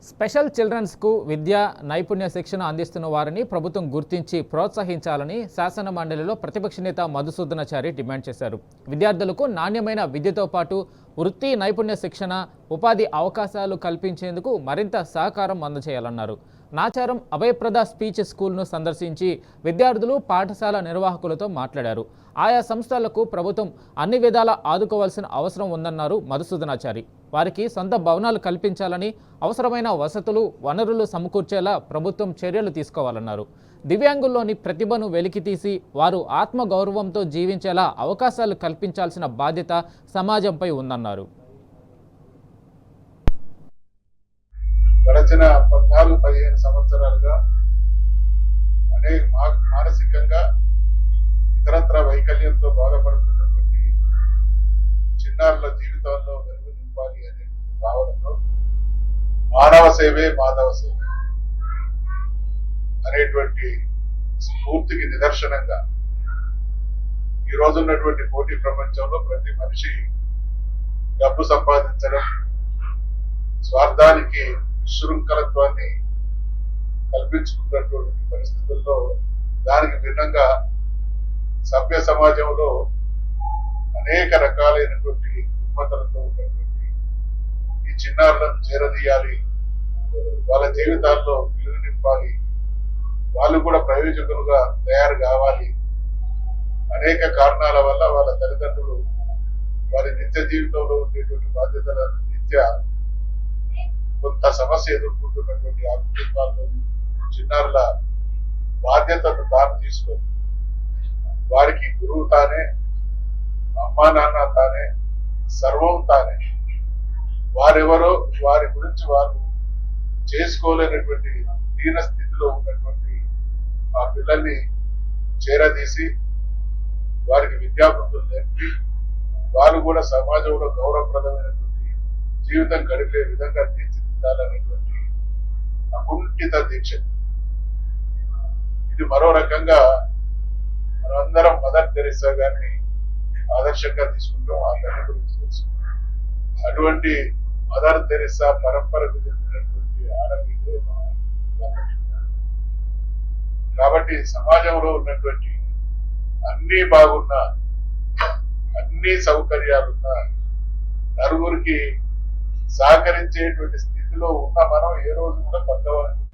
Special చిల్డ్రన్స్కు విద్యా నైపుణ్య శిక్షణ అందిస్తున్న వారిని ప్రభుత్వం గుర్తించి ప్రోత్సహించాలని శాసన మండలిలో ప్రతిపక్ష నేత మధుసూదనాచారి డిమాండ్ చేశారు. విద్యార్థులకు నాణ్యమైన విద్యతో పాటు వృత్తి నైపుణ్య శిక్షణ, ఉపాధి అవకాశాలు కల్పించేందుకు మరింత సహకారం అందజేయాలన్నారు. నాచారం అభయప్రద స్పీచ్ స్కూల్ను సందర్శించి విద్యార్థులు, పాఠశాల నిర్వాహకులతో మాట్లాడారు. ఆయా సంస్థలకు ప్రభుత్వం అన్ని విధాలా ఆదుకోవాల్సిన అవసరం ఉందన్నారు మధుసూదనాచారి. వారికి సొంత భవనాలు కల్పించాలని, అవసరమైన వసతులు, వనరులు సమకూర్చేలా ప్రభుత్వం చర్యలు తీసుకోవాలన్నారు. దివ్యాంగుల్లోని ప్రతిభను వెలికితీసి వారు ఆత్మగౌరవంతో జీవించేలా అవకాశాలు కల్పించాల్సిన బాధ్యత సమాజంపై ఉందన్నారు. గడచిన 14-15 సంవత్సరాలుగా మానసికంగా ఇతరత్ర వైకల్యంతో బాధపడుతున్నటువంటి చిన్నారుల జీవితాల్లో వెలుగు నింపాలి అనే భావనతో మానవ సేవే మాధవ సేవ అనేటువంటి స్ఫూర్తికి నిదర్శనంగా ఈ రోజున్నటువంటి పోటీ ప్రపంచంలో ప్రతి మనిషి డబ్బు సంపాదించడం, స్వార్థానికి విశృంఖలత్వాన్ని కల్పించుకున్నటువంటి పరిస్థితుల్లో దానికి భిన్నంగా సభ్య సమాజంలో అనేక రకాలైనటువంటి రుగ్మతలతో ఉన్నటువంటి ఈ చిన్నారులను చేరదీయాలి, వాళ్ళ జీవితాల్లో వెలుగు నింపాలి, వాళ్ళు కూడా ప్రయోజకులుగా తయారు కావాలి. అనేక కారణాల వల్ల వాళ్ళ తల్లిదండ్రులు వారి నిత్య జీవితంలో ఉండేటువంటి బాధ్యతల రీత్యా కొంత సమస్య ఎదుర్కొంటున్నటువంటి ఆ కుటుంబాల్లోని చిన్నారుల బాధ్యతను తాను తీసుకొని వారికి గురువు తానే, అమ్మా నాన్న తానే, సర్వం తానే. వారెవరో వారి గురించి వారు చేసుకోలేనటువంటి దీన స్థితిలో ఉన్నటువంటి ఆ పిల్లల్ని చేరదీసి వారికి విద్యాబుద్ధులు నేర్పి వారు కూడా సమాజంలో గౌరవప్రదమైనటువంటి జీవితం గడిపే విధంగా తీర్చిదిద్దాలనేటువంటి అకుంఠిత దీక్ష. ఇది మరో రకంగా మనందరం మదర్ తెరెసా గారిని ఆదర్శంగా తీసుకుంటాం. ఆ తల్లి గురించి తెలుసు. అటువంటి మదర్ తెరెసా పరంపరకు చెందినటువంటి ఆడబిడ్డే కాబట్టి సమాజంలో ఉన్నటువంటి అన్ని బాగున్నా, అన్ని సౌకర్యాలున్నా, నలుగురికి సహకరించేటువంటి స్థితిలో ఉన్న మనం ఏ రోజు కూడా పక్కవారికి